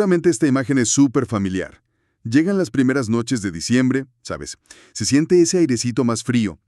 Realmente esta imagen es súper familiar. Llegan las primeras noches de diciembre, ¿sabes? Se siente ese airecito más frío.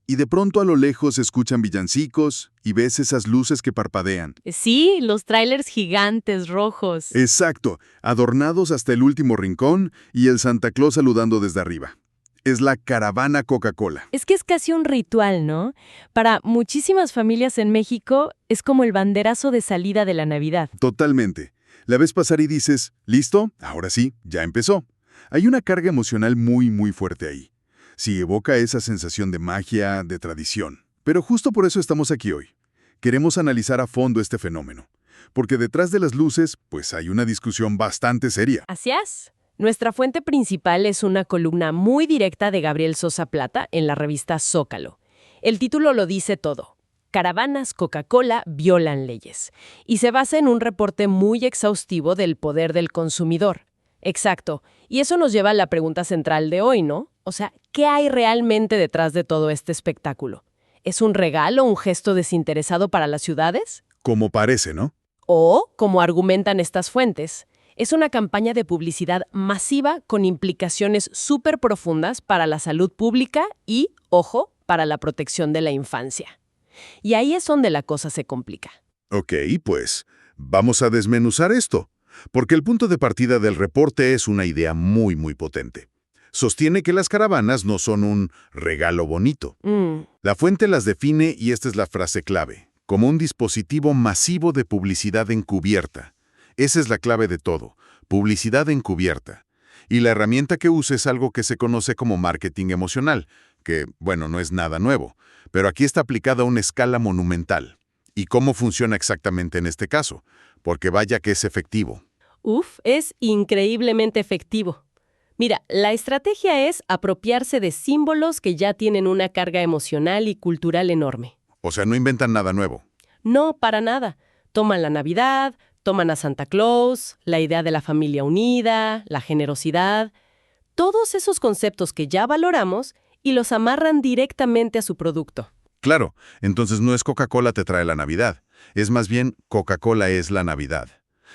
Y de pronto a lo lejos se escuchan villancicos y ves esas luces que parpadean. Sí, los tráilers gigantes rojos. Exacto, adornados hasta el último rincón y el Santa Claus saludando desde arriba. Es la caravana Coca-Cola. Es que es casi un ritual, ¿no? Para muchísimas familias en México es como el banderazo de salida de la Navidad. Totalmente. La ves pasar y dices, ¿listo? Ahora sí, ya empezó. Hay una carga emocional muy fuerte ahí. Sí, evoca esa sensación de magia, de tradición. Pero justo por eso estamos aquí hoy. Queremos analizar a fondo este fenómeno. Porque detrás de las luces, pues hay una discusión bastante seria. Así es. Nuestra fuente principal es una columna muy directa de Gabriel Sosa Plata en la revista Zócalo. El título lo dice todo. Caravanas Coca-Cola violan leyes. Y se basa en un reporte muy exhaustivo del poder del consumidor. Exacto. Y eso nos lleva a la pregunta central de hoy, ¿no? O sea, ¿qué hay realmente detrás de todo este espectáculo? ¿Es un regalo o un gesto desinteresado para las ciudades? Como parece, ¿no? O, como argumentan estas fuentes, es una campaña de publicidad masiva con implicaciones súper profundas para la salud pública y, ojo, para la protección de la infancia. Y ahí es donde la cosa se complica. Ok, pues vamos a desmenuzar esto. Porque el punto de partida del reporte es una idea muy potente. Sostiene que las caravanas no son un regalo bonito. La fuente las define, y esta es la frase clave, como un dispositivo masivo de publicidad encubierta. Esa es la clave de todo, publicidad encubierta. Y la herramienta que usa es algo que se conoce como marketing emocional, que, bueno, no es nada nuevo, pero aquí está aplicada a una escala monumental. ¿Y cómo funciona exactamente en este caso? Porque vaya que es efectivo. Es increíblemente efectivo. Mira, la estrategia es apropiarse de símbolos que ya tienen una carga emocional y cultural enorme. O sea, no inventan nada nuevo. No, para nada. Toman la Navidad, toman a Santa Claus, la idea de la familia unida, la generosidad, todos esos conceptos que ya valoramos y los amarran directamente a su producto. Claro, entonces no es Coca-Cola te trae la Navidad, es más bien Coca-Cola es la Navidad.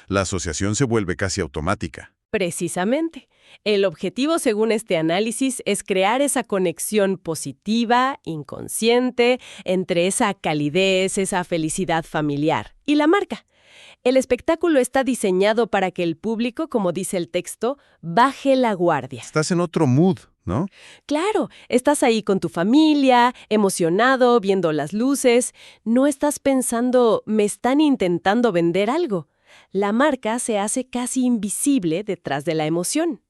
La asociación se vuelve casi automática. Precisamente. El objetivo, según este análisis, es crear esa conexión positiva, inconsciente, entre esa calidez, esa felicidad familiar y la marca. El espectáculo está diseñado para que el público, como dice el texto, baje la guardia. Estás en otro mood, ¿no? Claro, estás ahí con tu familia, emocionado, viendo las luces. No estás pensando, me están intentando vender algo. La marca se hace casi invisible detrás de la emoción.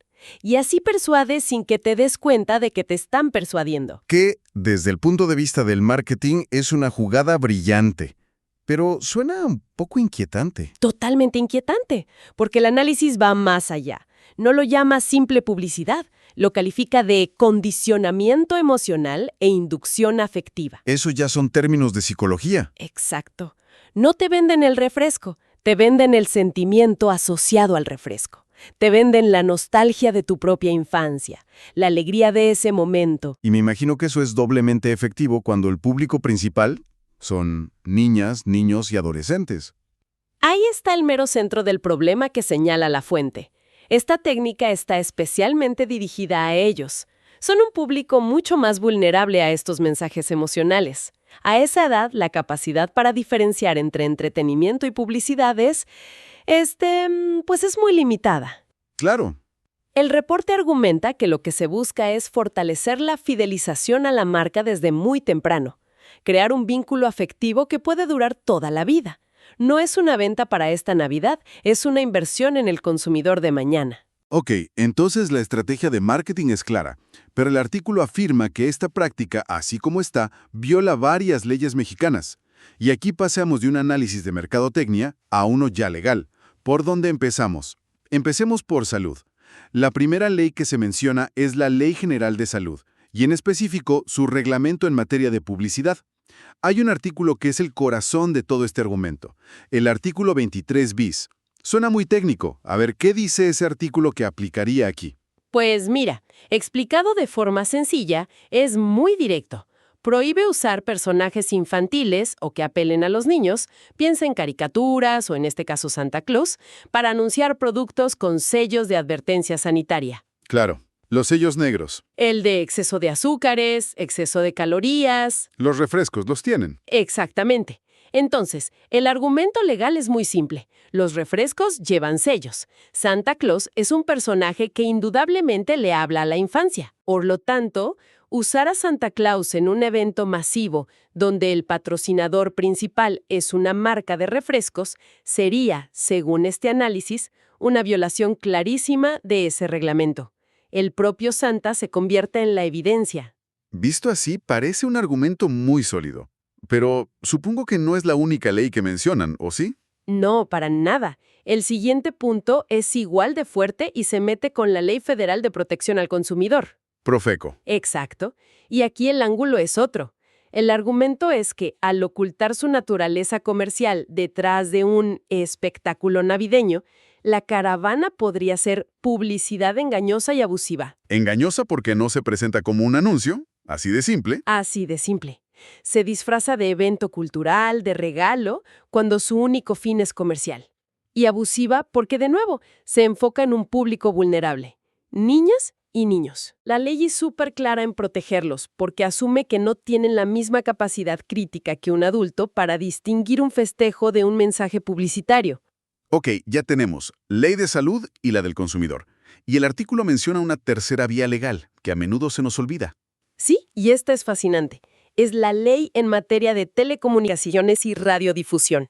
Y así persuade sin que te des cuenta de que te están persuadiendo. Que, desde el punto de vista del marketing, es una jugada brillante. Pero suena un poco inquietante. Totalmente inquietante, porque el análisis va más allá. No lo llama simple publicidad, lo califica de condicionamiento emocional e inducción afectiva. Eso ya son términos de psicología. Exacto. No te venden el refresco, te venden el sentimiento asociado al refresco. Te venden la nostalgia de tu propia infancia, la alegría de ese momento. Y me imagino que eso es doblemente efectivo cuando el público principal son niñas, niños y adolescentes. Ahí está el mero centro del problema que señala la fuente. Esta técnica está especialmente dirigida a ellos. Son un público mucho más vulnerable a estos mensajes emocionales. A esa edad, la capacidad para diferenciar entre entretenimiento y publicidad es muy limitada. Claro. El reporte argumenta que lo que se busca es fortalecer la fidelización a la marca desde muy temprano, crear un vínculo afectivo que puede durar toda la vida. No es una venta para esta Navidad, es una inversión en el consumidor de mañana. Ok, entonces la estrategia de marketing es clara, pero el artículo afirma que esta práctica, así como está, viola varias leyes mexicanas. Y aquí pasamos de un análisis de mercadotecnia a uno ya legal. ¿Por dónde empezamos? Empecemos por salud. La primera ley que se menciona es la Ley General de Salud, y en específico su reglamento en materia de publicidad. Hay un artículo que es el corazón de todo este argumento, el artículo 23 bis. Suena muy técnico. A ver, ¿qué dice ese artículo que aplicaría aquí? Pues mira, explicado de forma sencilla, es muy directo. Prohíbe usar personajes infantiles o que apelen a los niños, piensa en caricaturas o en este caso Santa Claus, para anunciar productos con sellos de advertencia sanitaria. Claro, los sellos negros. El de exceso de azúcares, exceso de calorías. Los refrescos los tienen. Exactamente. Entonces, el argumento legal es muy simple. Los refrescos llevan sellos. Santa Claus es un personaje que indudablemente le habla a la infancia. Por lo tanto, usar a Santa Claus en un evento masivo donde el patrocinador principal es una marca de refrescos sería, según este análisis, una violación clarísima de ese reglamento. El propio Santa se convierte en la evidencia. Visto así, parece un argumento muy sólido. Pero supongo que no es la única ley que mencionan, ¿o sí? No, para nada. El siguiente punto es igual de fuerte y se mete con la Ley Federal de Protección al Consumidor. Profeco. Exacto. Y aquí el ángulo es otro. El argumento es que, al ocultar su naturaleza comercial detrás de un espectáculo navideño, la caravana podría ser publicidad engañosa y abusiva. Engañosa porque no se presenta como un anuncio, así de simple. Así de simple. Se disfraza de evento cultural, de regalo, cuando su único fin es comercial. Y abusiva porque, de nuevo, se enfoca en un público vulnerable. Niñas y niños. La ley es súper clara en protegerlos porque asume que no tienen la misma capacidad crítica que un adulto para distinguir un festejo de un mensaje publicitario. Ok, ya tenemos ley de salud y la del consumidor. Y el artículo menciona una tercera vía legal, que a menudo se nos olvida. Sí, y esta es fascinante. Es la ley en materia de telecomunicaciones y radiodifusión.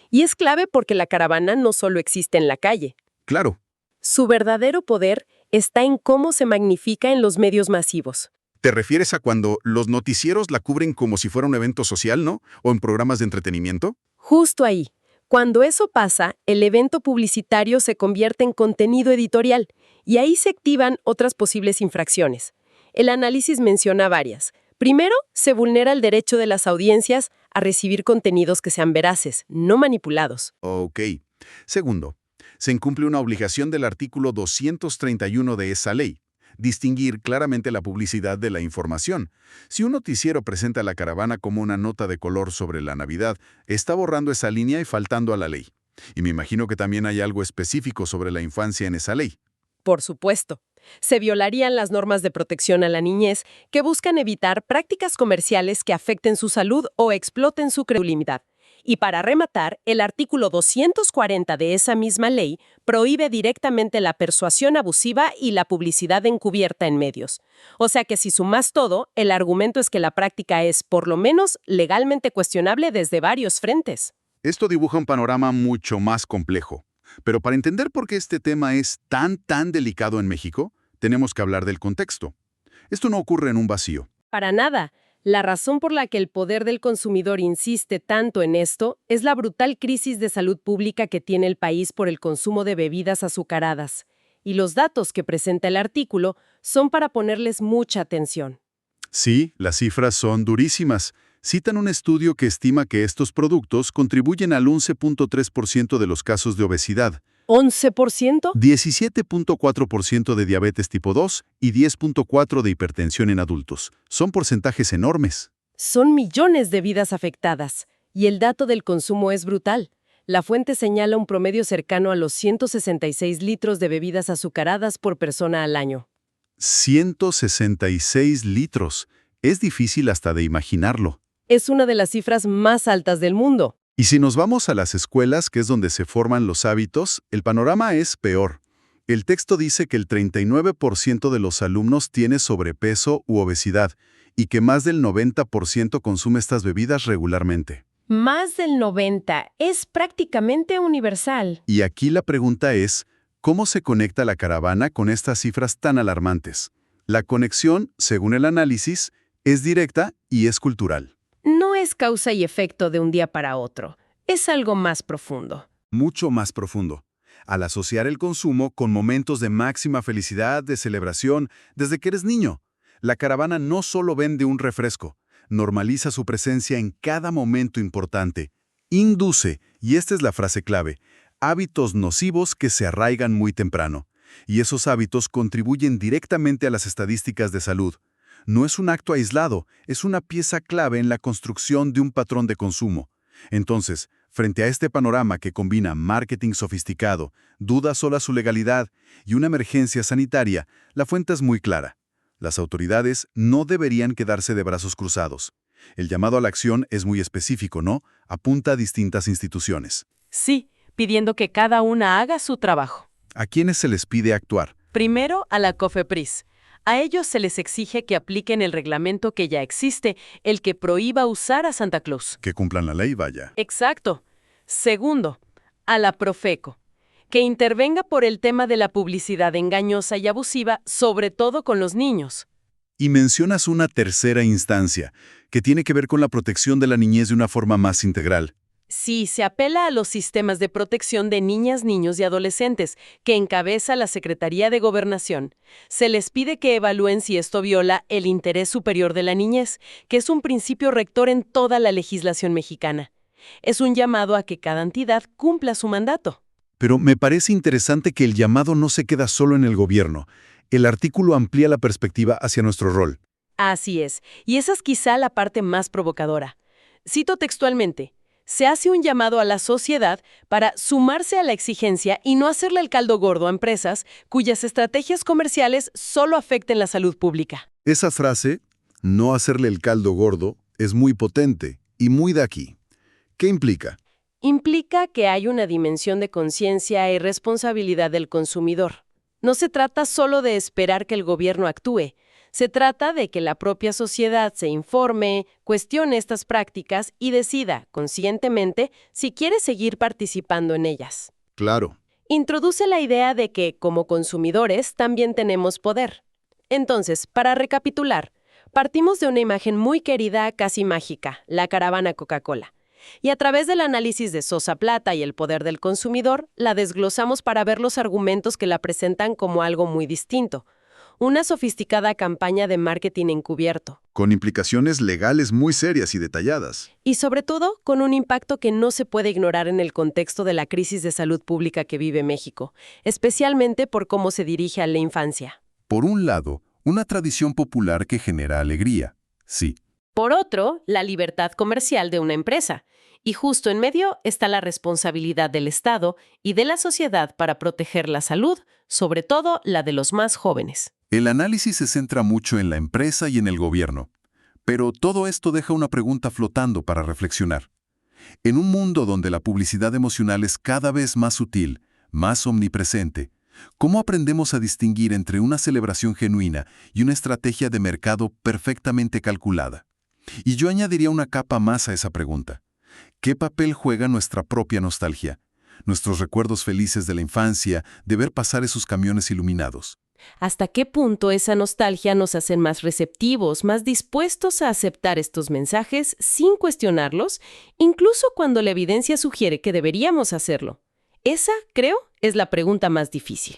Y es clave porque la caravana no solo existe en la calle. Claro. Su verdadero poder está en cómo se magnifica en los medios masivos. ¿Te refieres a cuando los noticieros la cubren como si fuera un evento social, ¿no? ¿O en programas de entretenimiento? Justo ahí. Cuando eso pasa, el evento publicitario se convierte en contenido editorial y ahí se activan otras posibles infracciones. El análisis menciona varias. Primero, se vulnera el derecho de las audiencias a recibir contenidos que sean veraces, no manipulados. Ok. Segundo, se incumple una obligación del artículo 231 de esa ley, distinguir claramente la publicidad de la información. Si un noticiero presenta a la caravana como una nota de color sobre la Navidad, está borrando esa línea y faltando a la ley. Y me imagino que también hay algo específico sobre la infancia en esa ley. Por supuesto. Se violarían las normas de protección a la niñez que buscan evitar prácticas comerciales que afecten su salud o exploten su credibilidad. Y para rematar, el artículo 240 de esa misma ley prohíbe directamente la persuasión abusiva y la publicidad encubierta en medios. O sea que si sumas todo, el argumento es que la práctica es, por lo menos, legalmente cuestionable desde varios frentes. Esto dibuja un panorama mucho más complejo. Pero para entender por qué este tema es tan delicado en México, tenemos que hablar del contexto. Esto no ocurre en un vacío. Para nada. La razón por la que el poder del consumidor insiste tanto en esto es la brutal crisis de salud pública que tiene el país por el consumo de bebidas azucaradas. Y los datos que presenta el artículo son para ponerles mucha atención. Sí, las cifras son durísimas. Citan un estudio que estima que estos productos contribuyen al 11.3% de los casos de obesidad, ¿11%? 17.4% de diabetes tipo 2 y 10.4% de hipertensión en adultos. Son porcentajes enormes. Son millones de vidas afectadas. Y el dato del consumo es brutal. La fuente señala un promedio cercano a los 166 litros de bebidas azucaradas por persona al año. 166 litros. Es difícil hasta de imaginarlo. Es una de las cifras más altas del mundo. Y si nos vamos a las escuelas, que es donde se forman los hábitos, el panorama es peor. El texto dice que el 39% de los alumnos tiene sobrepeso u obesidad y que más del 90% consume estas bebidas regularmente. Más del 90%. Es prácticamente universal. Y aquí la pregunta es, ¿cómo se conecta la caravana con estas cifras tan alarmantes? La conexión, según el análisis, es directa y es cultural. No es causa y efecto de un día para otro. Es algo más profundo. Mucho más profundo. Al asociar el consumo con momentos de máxima felicidad, de celebración, desde que eres niño, la caravana no solo vende un refresco, normaliza su presencia en cada momento importante. Induce, y esta es la frase clave, hábitos nocivos que se arraigan muy temprano. Y esos hábitos contribuyen directamente a las estadísticas de salud. No es un acto aislado, es una pieza clave en la construcción de un patrón de consumo. Entonces, frente a este panorama que combina marketing sofisticado, dudas sobre su legalidad y una emergencia sanitaria, la fuente es muy clara. Las autoridades no deberían quedarse de brazos cruzados. El llamado a la acción es muy específico, ¿no? Apunta a distintas instituciones. Sí, pidiendo que cada una haga su trabajo. ¿A quiénes se les pide actuar? Primero, a la COFEPRIS. A ellos se les exige que apliquen el reglamento que ya existe, el que prohíba usar a Santa Claus. Que cumplan la ley, vaya. Exacto. Segundo, a la Profeco, que intervenga por el tema de la publicidad engañosa y abusiva, sobre todo con los niños. Y mencionas una tercera instancia, que tiene que ver con la protección de la niñez de una forma más integral. Sí, se apela a los sistemas de protección de niñas, niños y adolescentes, que encabeza la Secretaría de Gobernación. Se les pide que evalúen si esto viola el interés superior de la niñez, que es un principio rector en toda la legislación mexicana. Es un llamado a que cada entidad cumpla su mandato. Pero me parece interesante que el llamado no se queda solo en el gobierno. El artículo amplía la perspectiva hacia nuestro rol. Así es, y esa es quizá la parte más provocadora. Cito textualmente: se hace un llamado a la sociedad para sumarse a la exigencia y no hacerle el caldo gordo a empresas cuyas estrategias comerciales solo afecten la salud pública. Esa frase, no hacerle el caldo gordo, es muy potente y muy de aquí. ¿Qué implica? Implica que hay una dimensión de conciencia y responsabilidad del consumidor. No se trata solo de esperar que el gobierno actúe. Se trata de que la propia sociedad se informe, cuestione estas prácticas y decida, conscientemente, si quiere seguir participando en ellas. Claro. Introduce la idea de que, como consumidores, también tenemos poder. Entonces, para recapitular, partimos de una imagen muy querida, casi mágica, la caravana Coca-Cola. Y a través del análisis de Sosa Plata y el poder del consumidor, la desglosamos para ver los argumentos que la presentan como algo muy distinto. Una sofisticada campaña de marketing encubierto. Con implicaciones legales muy serias y detalladas. Y sobre todo, con un impacto que no se puede ignorar en el contexto de la crisis de salud pública que vive México, especialmente por cómo se dirige a la infancia. Por un lado, una tradición popular que genera alegría. Sí. Por otro, la libertad comercial de una empresa. Y justo en medio está la responsabilidad del Estado y de la sociedad para proteger la salud, sobre todo la de los más jóvenes. El análisis se centra mucho en la empresa y en el gobierno. Pero todo esto deja una pregunta flotando para reflexionar. En un mundo donde la publicidad emocional es cada vez más sutil, más omnipresente, ¿cómo aprendemos a distinguir entre una celebración genuina y una estrategia de mercado perfectamente calculada? Y yo añadiría una capa más a esa pregunta. ¿Qué papel juega nuestra propia nostalgia? Nuestros recuerdos felices de la infancia, de ver pasar esos camiones iluminados. ¿Hasta qué punto esa nostalgia nos hace más receptivos, más dispuestos a aceptar estos mensajes sin cuestionarlos, incluso cuando la evidencia sugiere que deberíamos hacerlo? Esa, creo, es la pregunta más difícil.